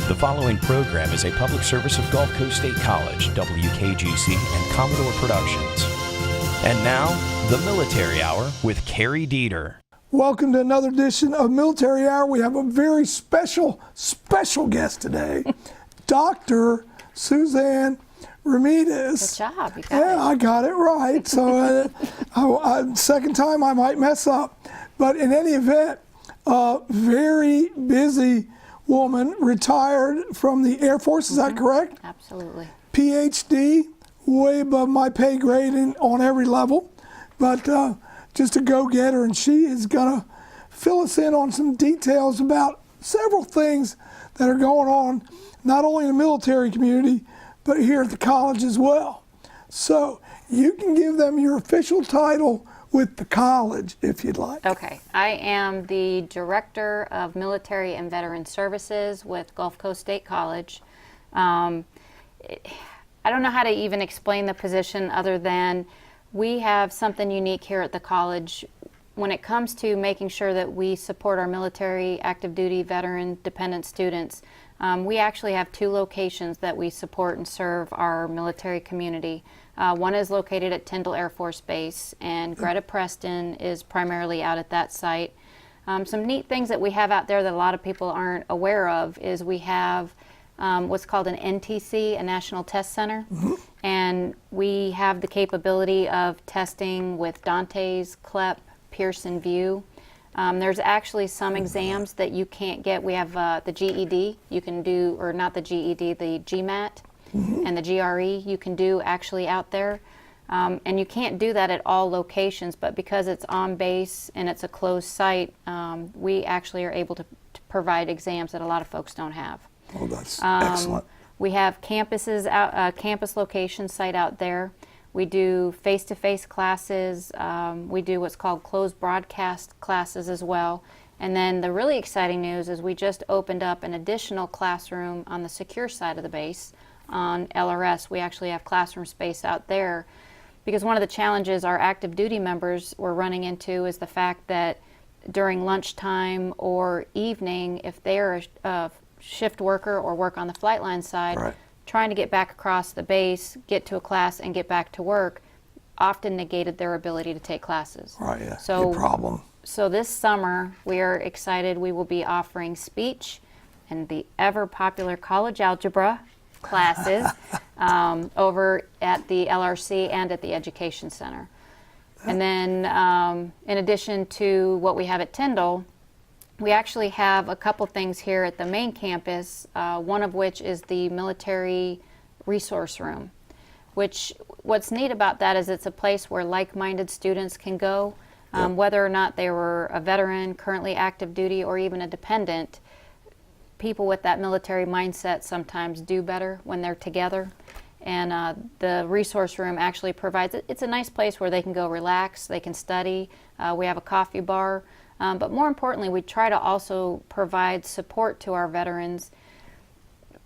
The following program is a public service of Gulf Coast State College, WKGC, and Commodore Productions. And now, the Military Hour with Carr Deeter. Welcome to another edition of Military Hour. We have a very special guest today, Dr. Suzanne Remedies. Good job, you got Yeah, I got it right. So second time I might mess up. But in any event, very busy woman, retired from the Air Force, is that correct? Absolutely. PhD, way above my pay grade on every level, but just a go-getter, and she is going to fill us in on some details about several things that are going on, not only in the military community, but here at the college as well. So you can give them your official title with the college if you'd like. Okay, I am the Director of Military and Veteran Services with Gulf Coast State College. I don't know how to even explain the position other than we have something unique here at the college when it comes to making sure that we support our military, active duty, veteran, dependent students. We actually have two locations that we support and serve our military community. One is located at Tyndall Air Force Base, and Greta Preston is primarily out at that site. Some neat things that we have out there that a lot of people aren't aware of is we have what's called an NTC, a National Test Center, and we have the capability of testing with Dante's, CLEP, Pearson VUE. There's actually some exams that you can't get. We have the GED, you can do, or not the GED, the GMAT, and the GRE you can do actually out there. And you can't do that at all locations, but because it's on base and it's a closed site, we actually are able to provide exams that a lot of folks don't have. Oh, that's excellent. We have campuses out, campus location site out there. We do face-to-face classes. We do what's called closed broadcast classes as well. And then the really exciting news is we just opened up an additional classroom on the secure side of the base on LRS. We actually have classroom space out there because one of the challenges our active duty members were running into is the fact that during lunchtime or evening, if they're a shift worker or work on the flight line side, Right. trying to get back across the base, get to a class, and get back to work often negated their ability to take classes. Right, yeah, So, good problem. So this summer, we are excited. We will be offering speech and the ever-popular college algebra classes over at the LRC and at the Education Center. And then in addition to what we have at Tyndall, we actually have a couple things here at the main campus, one of which is the Military Resource Room, which what's neat about that is it's a place where like-minded students can go, whether or not they were a veteran, currently active duty, or even a dependent. People with that military mindset sometimes do better when they're together. And the resource room actually provides, it's a nice place where they can go relax, they can study. We have a coffee bar. But more importantly, we try to also provide support to our veterans.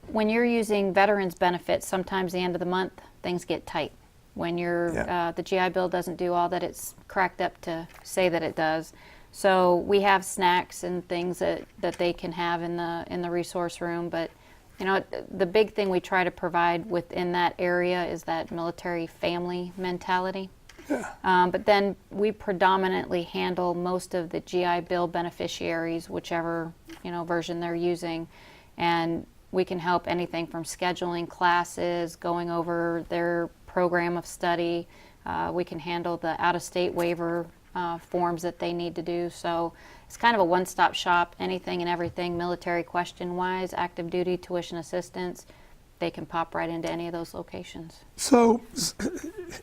When you're using veterans benefits, sometimes the end of the month, things get tight. When the GI Bill doesn't do all that it's cracked up to say that it does. So we have snacks and things that they can have in the resource room. But you know, the big thing we try to provide within that area is that military family mentality. Yeah. But then we predominantly handle most of the GI Bill beneficiaries, whichever version they're using, and we can help anything from scheduling classes, going over their program of study. We can handle the out-of-state waiver forms that they need to do. So it's kind of a one-stop shop, anything and everything military question-wise, active duty, tuition assistance. They can pop right into any of those locations. So,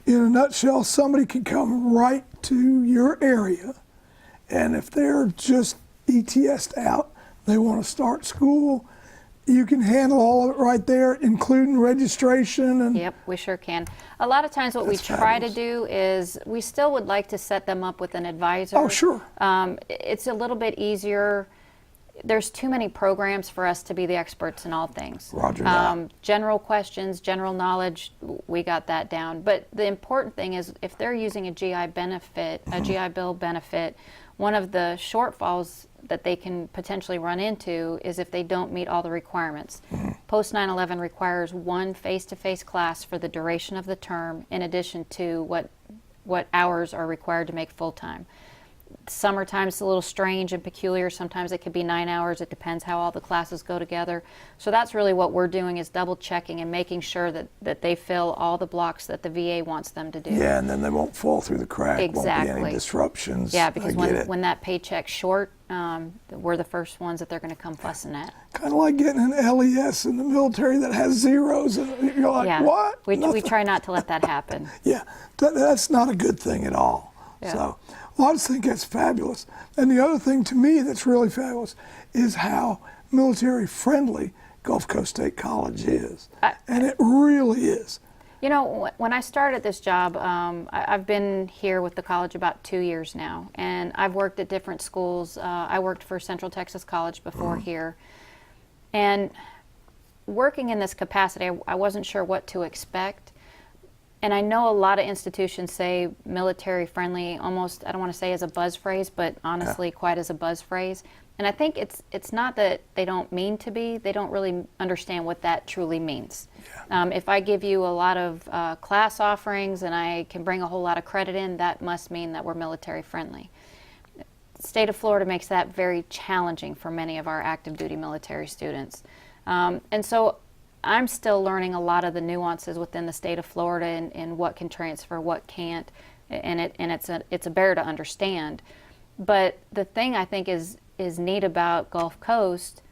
in a nutshell, somebody can come right to your area, and if they're just ETS'd out, they want to start school, you can handle all of it right there, including registration and... Yep, we sure can. A lot of times what we try to do is we still would like to set them up with an advisor. Oh, sure. It's a little bit easier. There's too many programs for us to be the experts in all things. Roger that. General questions, general knowledge, we got that down. But the important thing is if they're using a GI benefit, a GI Bill benefit, one of the shortfalls that they can potentially run into is if they don't meet all the requirements. Post 9/11 requires one face-to-face class for the duration of the term, in addition to what hours are required to make full-time. Summertime is a little strange and peculiar. Sometimes it could be 9 hours. It depends how all the classes go together. So that's really what we're doing, is double checking and making sure that they fill all the blocks that the VA wants them to do. Yeah, and then they won't fall through the crack. Exactly. Won't be any disruptions. Yeah, because I get it. when that paycheck's short, we're the first ones that they're going to come fussing at. Kind of like getting an LES in the military that has zeros, and you're like, Yeah. what? We try not to let that happen. Yeah, that's not a good thing at all. Yeah. So, well, I just think that's fabulous. And the other thing to me that's really fabulous is how military-friendly Gulf Coast State College is. And it really is. You know, when I started this job, I've been here with the college about 2 years now, and I've worked at different schools. I worked for Central Texas College before here. And working in this capacity, I wasn't sure what to expect. And I know a lot of institutions say military friendly, almost, I don't want to say as a buzz phrase, but honestly quite as a buzz phrase. And I think it's not that they don't mean to be, they don't really understand what that truly means. Yeah. If I give you a lot of class offerings and I can bring a whole lot of credit in, that must mean that we're military friendly. The state of Florida makes that very challenging for many of our active duty military students. And so I'm still learning a lot of the nuances within the state of Florida and what can transfer, what can't, and it's a bear to understand. But the thing I think is neat about Gulf Coast,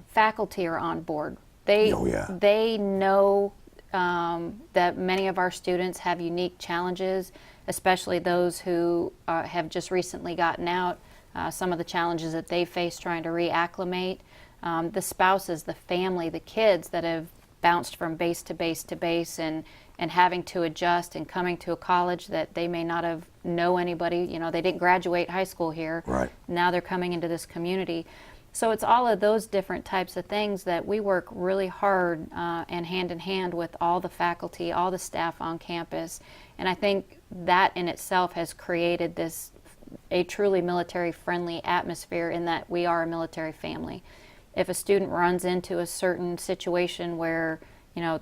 faculty are on board. They know that many of our students have unique challenges, especially those who have just recently gotten out. Some of the challenges that they face trying to reacclimate. The spouses, the family, the kids that have bounced from base to base to base and having to adjust and coming to a college that they may not have know anybody. You know, they didn't graduate high school here. Right. Now they're coming into this community. So it's all of those different types of things that we work really hard and hand in hand with all the faculty, all the staff on campus. And I think that in itself has created a truly military-friendly atmosphere in that we are a military family. If a student runs into a certain situation where, you know,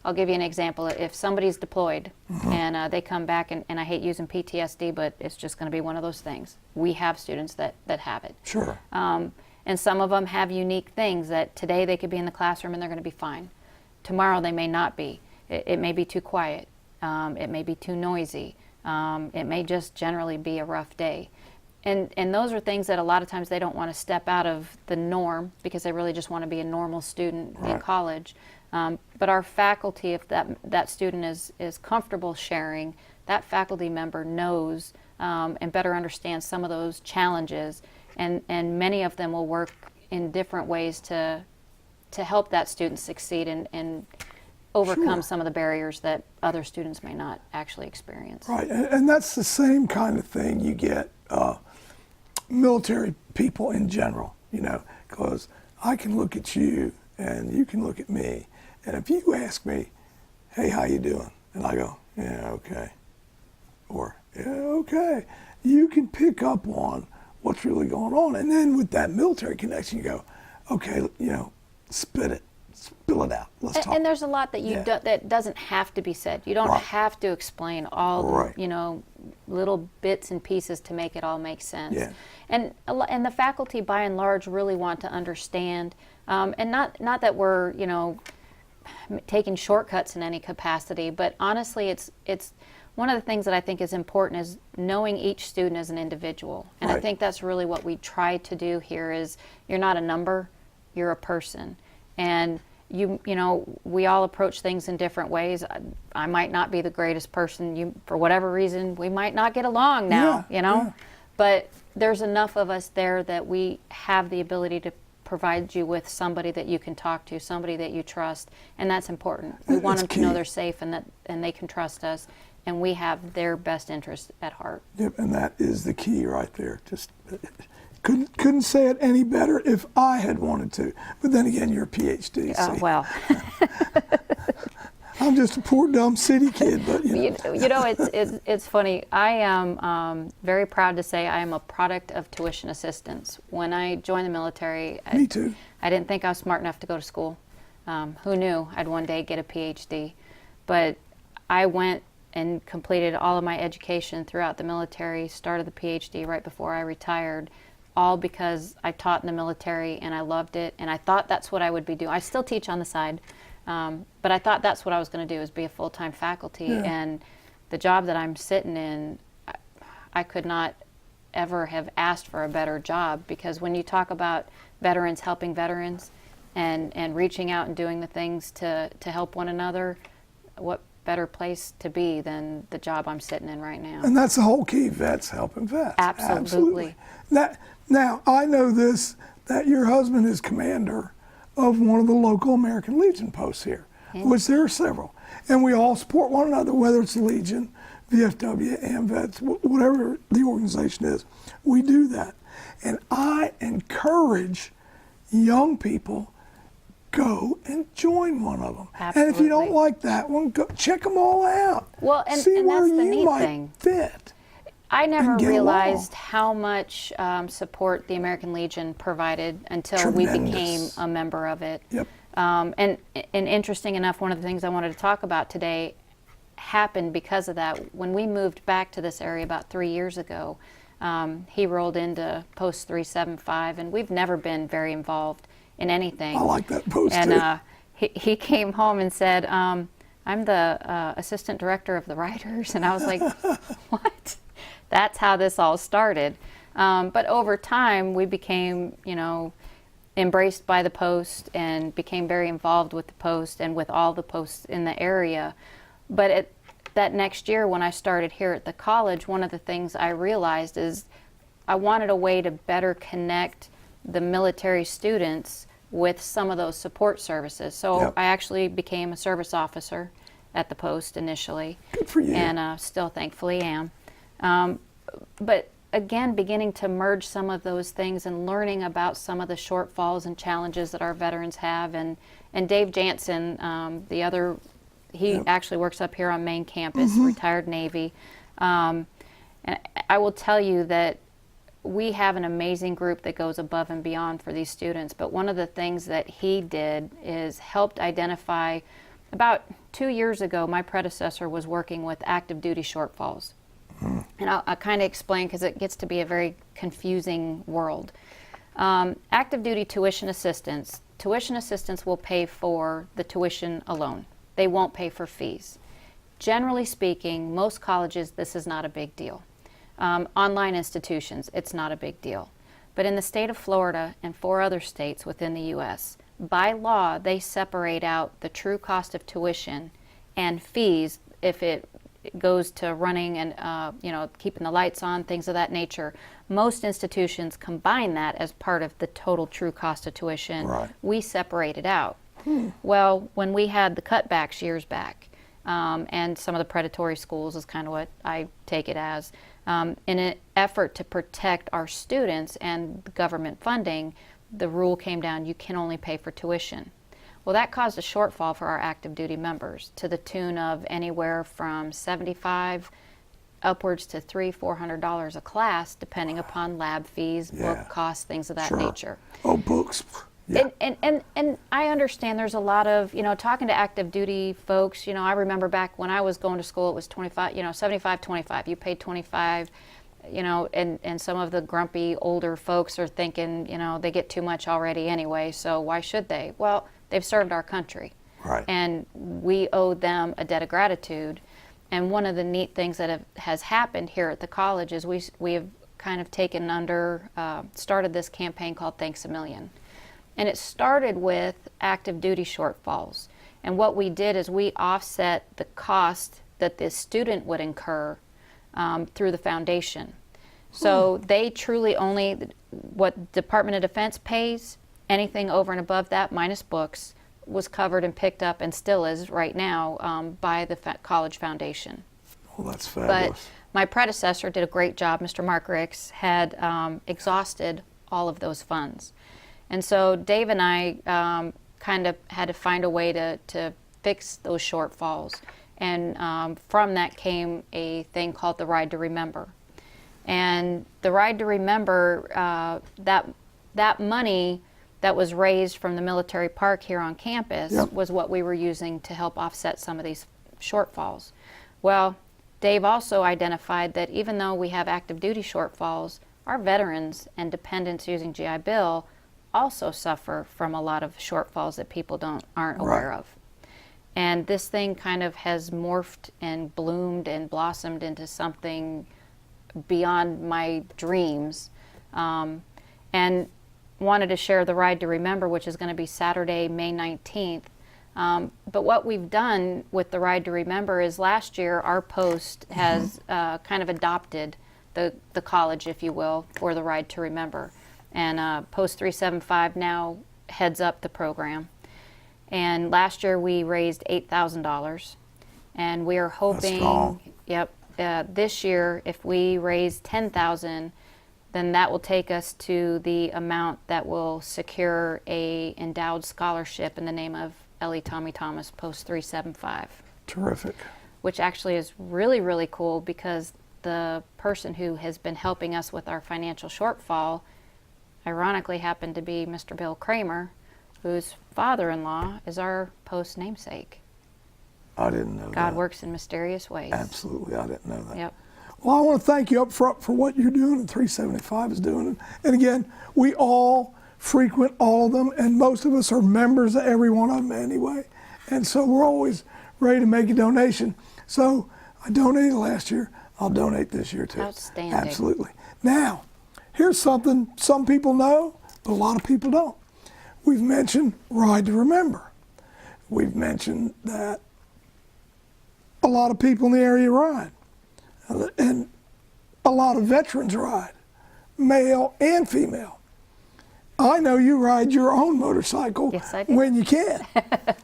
I'll give you an example. If somebody's deployed and they come back, and I hate using PTSD, but it's just going to be one of those things. We have students that have it. Sure. And some of them have unique things that today they could be in the classroom and they're going to be fine. Tomorrow they may not be. It may be too quiet. It may be too noisy. It may just generally be a rough day. And those are things that a lot of times they don't want to step out of the norm because they really just want to be a normal student in college. But our faculty, if that student is comfortable sharing, that faculty member knows and better understands some of those challenges. And many of them will work in different ways to help that student succeed and overcome some of the barriers that other students may not actually experience. Right, and that's the same kind of thing you get military people in general, you know, because I can look at you and you can look at me, and if you ask me, hey, how you doing? And I go, yeah, okay, or yeah, okay, you can pick up on what's really going on. And then with that military connection, you go, okay, you know, spill it out. Let's talk. And there's a lot that that doesn't have to be said. You don't have to explain all, you know, little bits and pieces to make it all make sense. Yeah. And the faculty, by and large, really want to understand, and not that we're, you know, taking shortcuts in any capacity, but honestly, it's one of the things that I think is important is knowing each student as an individual. And I think that's really what we try to do here is you're not a number, you're a person. And you know, we all approach things in different ways. I might not be the greatest person. For whatever reason, we might not get along now, you know. Yeah. But there's enough of us there that we have the ability to provide you with somebody that you can talk to, somebody that you trust, and that's important. We want them to know they're safe and they can trust us, and we have their best interest at heart. Yep, and that is the key right there. Just couldn't say it any better if I had wanted to. But then again, you're a PhD. Well. I'm just a poor dumb city kid, but It's funny. I am very proud to say I am a product of tuition assistance. When I joined the military, me too. I didn't think I was smart enough to go to school. Who knew I'd one day get a PhD? But I went and completed all of my education throughout the military, started the PhD right before I retired, all because I taught in the military and I loved it, and I thought that's what I would be doing. I still teach on the side, but I thought that's what I was going to do, is be a full-time faculty. Yeah. And the job that I'm sitting in, I could not ever have asked for a better job, because when you talk about veterans helping veterans and reaching out and doing the things to help one another, what better place to be than the job I'm sitting in right now. And that's the whole key, vets helping vets. Absolutely. Now, I know this, that your husband is commander of one of the local American Legion posts here, which there are several. And we all support one another, whether it's the Legion, VFW, AMVETS, whatever the organization is. We do that. And I encourage young people, go and join one of them. Absolutely. And if you don't like that one, go check them all out. Well, and see where that's the you neat might thing. fit. I never get realized along. how much support the American Legion provided until we became Tremendous. a member of it. Yep. And interesting enough, one of the things I wanted to talk about today happened because of that. When we moved back to this area about 3 years ago, he rolled into Post 375, and we've never been very involved in anything. I like that post too. And he came home and said, I'm the assistant director of the writers. And I was like, what? That's how this all started. But over time, we became, embraced by the Post and became very involved with the Post and with all the posts in the area. But that next year, when I started here at the college, one of the things I realized is I wanted a way to better connect the military students with some of those support services. So Yep. I actually became a service officer at the Post initially. Good for you. And still thankfully am. But again, beginning to merge some of those things and learning about some of the shortfalls and challenges that our veterans have. And Dave Jansen, he Yep. actually works up here on main campus, retired Navy. And I will tell you that we have an amazing group that goes above and beyond for these students. But one of the things that he did is helped identify, about 2 years ago, my predecessor was working with active duty shortfalls. And I'll kind of explain, because it gets to be a very confusing world. Active duty tuition assistance will pay for the tuition alone. They won't pay for fees. Generally speaking, most colleges, this is not a big deal. Online institutions, it's not a big deal. But in the state of Florida and 4 other states within the U.S., by law, they separate out the true cost of tuition and fees if it goes to running and keeping the lights on, things of that nature. Most institutions combine that as part of the total true cost of tuition. Right. We separate it out. Well, when we had the cutbacks years back, and some of the predatory schools is kind of what I take it as, in an effort to protect our students and government funding, the rule came down, you can only pay for tuition. Well, that caused a shortfall for our active duty members to the tune of anywhere from $75 upwards to $300-400 a class, depending upon lab fees, book costs, things of that nature. Oh, books. Yeah. And I understand there's a lot of, talking to active duty folks, I remember back when I was going to school, it was 25, 75, 25. You paid 25, and some of the grumpy older folks are thinking, they get too much already anyway, so why should they? Well, they've served our country. Right. And we owe them a debt of gratitude. And one of the neat things that has happened here at the college is we have kind of started this campaign called Thanks a Million. And it started with active duty shortfalls. And what we did is we offset the cost that the student would incur through the foundation. So they truly only, what Department of Defense pays, anything over and above that, minus books, was covered and picked up, and still is right now, by the college foundation. Well, that's fabulous. But my predecessor did a great job. Mr. Mark Ricks had exhausted all of those funds. And so Dave and I kind of had to find a way to fix those shortfalls. And from that came a thing called the Ride to Remember. And the Ride to Remember, that money that was raised from the military park here on campus was what we were using to help offset some of these shortfalls. Well, Dave also identified that even though we have active duty shortfalls, our veterans and dependents using GI Bill also suffer from a lot of shortfalls that people aren't aware of. And this thing kind of has morphed and bloomed and blossomed into something beyond my dreams. And wanted to share the Ride to Remember, which is going to be Saturday, May 19th. But what we've done with the Ride to Remember is last year our post has kind of adopted the college, if you will, for the Ride to Remember. And Post 375 now heads up the program. And last year we raised $8,000. And we are hoping, this year if we raise $10,000, then that will take us to the amount that will secure a endowed scholarship in the name of Ellie Tommy Thomas, Post 375. Terrific. Which actually is really, really cool because the person who has been helping us with our financial shortfall ironically happened to be Mr. Bill Kramer, whose father-in-law is our post namesake. I didn't know that. God works in mysterious ways. Absolutely, I didn't know that. Yep. Well, I want to thank you up front for what you're doing and 375 is doing. And again, we all frequent all of them, and most of us are members of every one of them anyway. And so we're always ready to make a donation. So I donated last year. I'll donate this year too. Outstanding. Absolutely. Now, here's something some people know, but a lot of people don't. We've mentioned Ride to Remember. We've mentioned that a lot of people in the area ride. And a lot of veterans ride, male and female. I know you ride your own motorcycle when you can.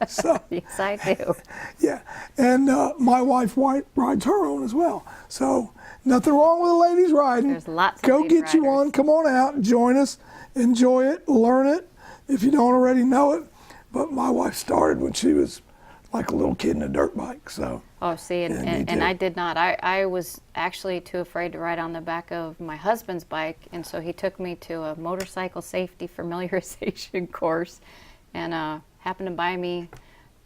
So, yes, I do. Yeah, and my wife rides her own as well. So nothing wrong with the ladies riding. There's lots of Go lady get you riders. on, come on out, join us, enjoy it, learn it, if you don't already know it. But my wife started when she was like a little kid in a dirt bike, so. Oh, see, and I did not. I was actually too afraid to ride on the back of my husband's bike, and so he took me to a motorcycle safety familiarization course and happened to buy me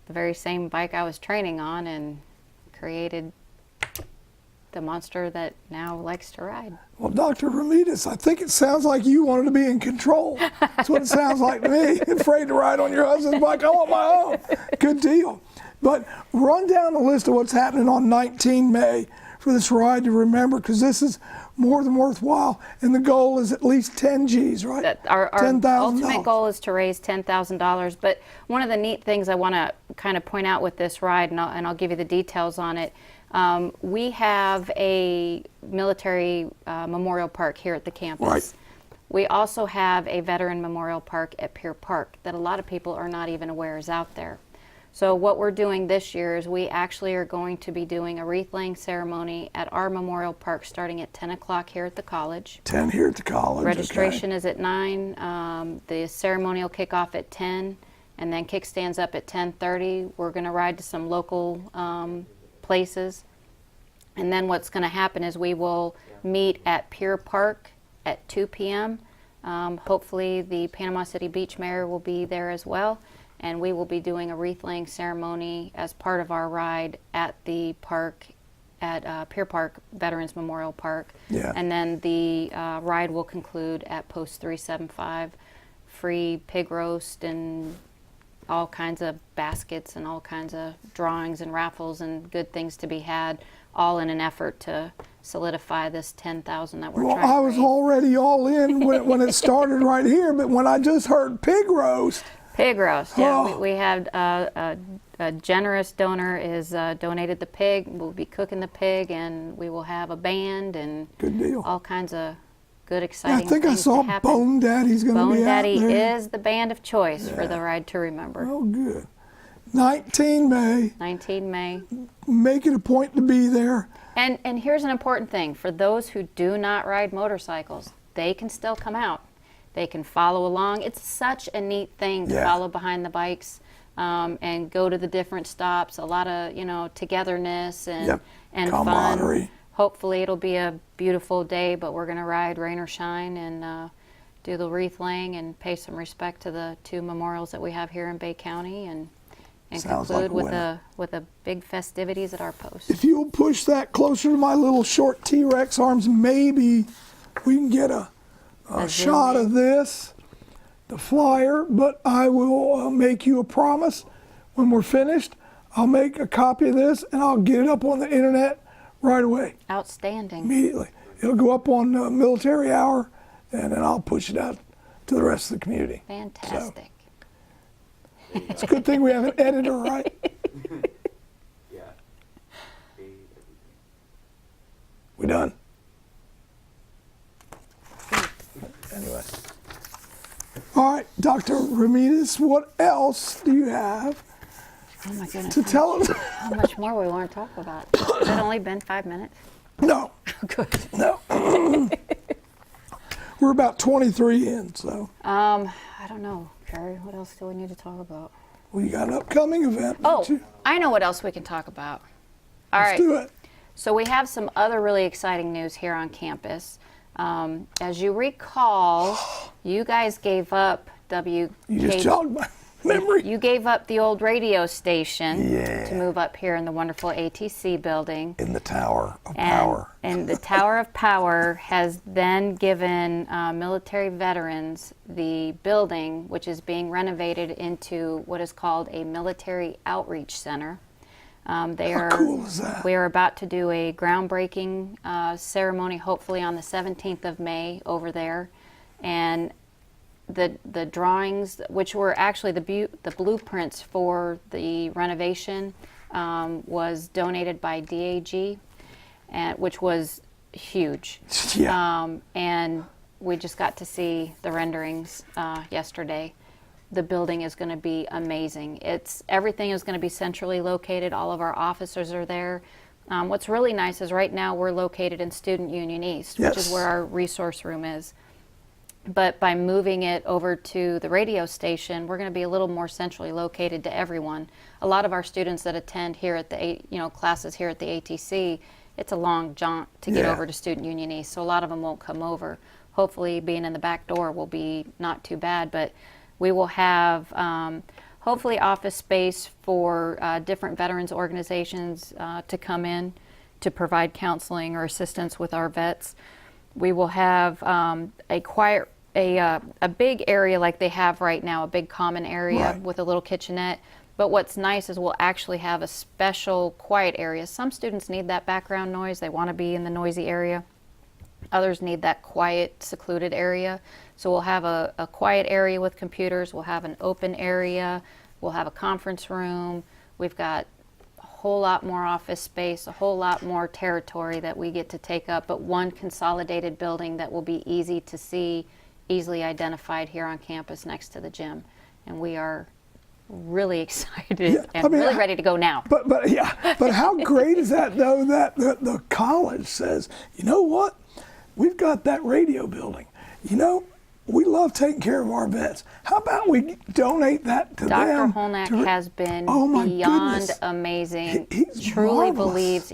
the very same bike I was training on and created the monster that now likes to ride. Well, Dr. Remedies, I think it sounds like you wanted to be in control. That's what it sounds like to me. Afraid to ride on your husband's bike. I want my own. Good deal. But run down the list of what's happening on 19 May for this Ride to Remember, because this is more than worthwhile, and the goal is at least 10 G's, right? Our ultimate goal is to raise $10,000, but one of the neat things I want to kind of point out with this ride, and I'll give you the details on it, we have a military memorial park here at the campus. Right. We also have a veteran memorial park at Pier Park that a lot of people are not even aware is out there. So what we're doing this year is we actually are going to be doing a wreath-laying ceremony at our memorial park starting at 10 o'clock here at the college. 10 here at the college. Registration is at 9. The ceremony will kick off at 10, and then kickstands up at 10:30. We're going to ride to some local places. And then what's going to happen is we will meet at Pier Park at 2 p.m. Hopefully the Panama City Beach Mayor will be there as well. And we will be doing a wreath-laying ceremony as part of our ride at the park, at Pier Park Veterans Memorial Park. Yeah. And then the ride will conclude at Post 375. Free pig roast and all kinds of baskets and all kinds of drawings and raffles and good things to be had, all in an effort to solidify this $10,000 that we're trying to raise. Well, I was already all in when it started right here, but when I just heard pig roast. Pig roast, yeah. We had a generous donor is donated the pig. We'll be cooking the pig, and we will have a band and Good deal. all kinds of good, exciting I think I things saw to happen. Bone Daddy's going to be out there. Bone Daddy is the band of choice for the Ride to Remember. Oh, good. 19 May. 19 May. Make it a point to be there. And here's an important thing. For those who do not ride motorcycles, they can still come out. They can follow along. It's such a neat thing to follow behind the bikes and go to the different stops. A lot of, togetherness and fun. Hopefully it'll be a beautiful day, but we're going to ride rain or shine and do the wreath laying and pay some respect to the 2 memorials that we have here in Bay County and conclude with a big festivities at our post. If you'll push that closer to my little short T-Rex arms, maybe we can get a shot of this, the flyer, but I will make you a promise when we're finished. I'll make a copy of this and I'll get it up on the internet right away. Outstanding. Immediately. It'll go up on Military Hour and then I'll push it out to the rest of the community. Fantastic. So, it's a good thing we have an editor, right? Yeah. We done? Anyway. All right, Dr. Remedies, what else do you have Oh my goodness. to tell us? How much more we want to talk about? Has it only been 5 minutes? No, Good. no. We're about 23 in, so I don't know, Carrie. What else do we need to talk about? we got an upcoming event. Oh, don't you? I know what else we can talk about. All right. Let's do it. So we have some other really exciting news here on campus. As you recall, you guys gave up You just jogged my memory. You gave up the old radio station Yeah. to move up here in the wonderful ATC building. In the Tower of Power. And the Tower of Power has then given military veterans the building, which is being renovated into what is called a military outreach center. How cool is that? We are about to do a groundbreaking ceremony, hopefully on the 17th of May over there. And the drawings, which were actually the blueprints for the renovation, was donated by DAG, which was huge. Yeah. And we just got to see the renderings yesterday. The building is going to be amazing. Everything is going to be centrally located. All of our officers are there. What's really nice is right now we're located in Student Union East, which is where our resource room is. But by moving it over to the radio station, we're going to be a little more centrally located to everyone. A lot of our students that attend here at the classes here at the ATC, it's a long jaunt to get over to Student Union East, so a lot of them won't come over. Hopefully being in the back door will be not too bad, but we will have hopefully office space for different veterans organizations to come in to provide counseling or assistance with our vets. We will have a big area like they have right now, a big common area with a little kitchenette. But what's nice is we'll actually have a special quiet area. Some students need that background noise. They want to be in the noisy area. Others need that quiet, secluded area. So we'll have a quiet area with computers. We'll have an open area. We'll have a conference room. We've got a whole lot more office space, a whole lot more territory that we get to take up, but one consolidated building that will be easy to see, easily identified here on campus next to the gym. And we are really excited and really ready to go now. But how great is that though that the college says, you know what? We've got that radio building. We love taking care of our vets. How about we donate that to them? Dr. Holnack has been beyond amazing. He's truly marvelous.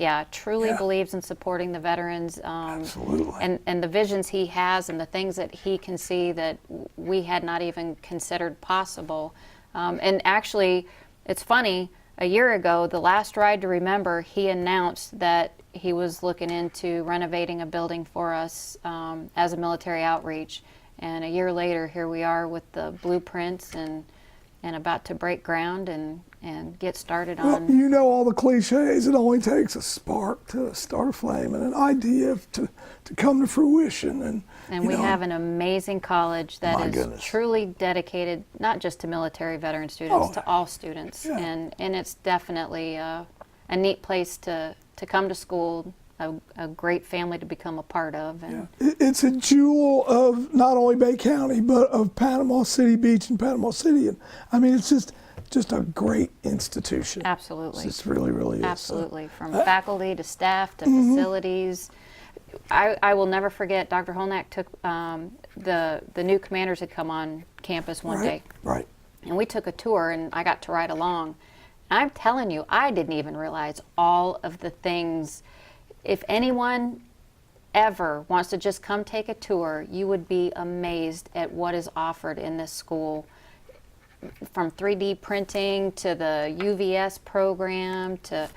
believes in supporting the veterans. Absolutely. And the visions he has and the things that he can see that we had not even considered possible. And actually, it's funny, a year ago, the last Ride to Remember, he announced that he was looking into renovating a building for us as a military outreach. And a year later, here we are with the blueprints and about to break ground and get started on. Well, all the cliches. It only takes a spark to start a flame and an idea to come to fruition. And we have an amazing college that is truly dedicated, not just to military veteran students, to all students. Yeah. And it's definitely a neat place to come to school, a great family to become a part of. And it's a jewel of not only Bay County, but of Panama City Beach and Panama City. And I mean, it's just a great institution. Absolutely. It really, really is. Absolutely. From faculty to staff to facilities. I will never forget, Dr. Holnack took, the new commanders had come on campus one day. Right. And we took a tour, and I got to ride along. I'm telling you, I didn't even realize all of the things. If anyone ever wants to just come take a tour, you would be amazed at what is offered in this school. From 3D printing to the UVS program to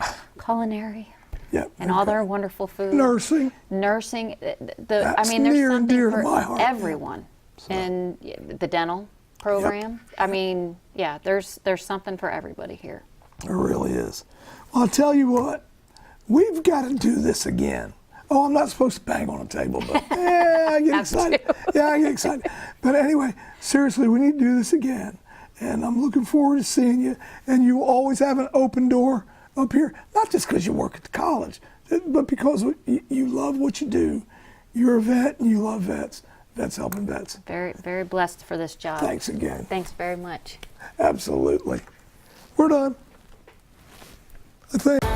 culinary. Yep. And all their wonderful food. Nursing. Nursing. I That's mean, there's near and something dear to for my heart, yeah. everyone. And the dental program. I mean, yeah, there's something for everybody here. There really is. Well, I'll tell you what, we've got to do this again. Oh, I'm not supposed to bang on a table, but yeah, I get excited. Yeah, I get excited. But anyway, seriously, we need to do this again. And I'm looking forward to seeing you. And you always have an open door up here, not just because you work at the college, but because you love what you do. You're a vet and you love vets. Vets helping vets. Very, very blessed for this job. Thanks again. Thanks very much. Absolutely. We're done. I think.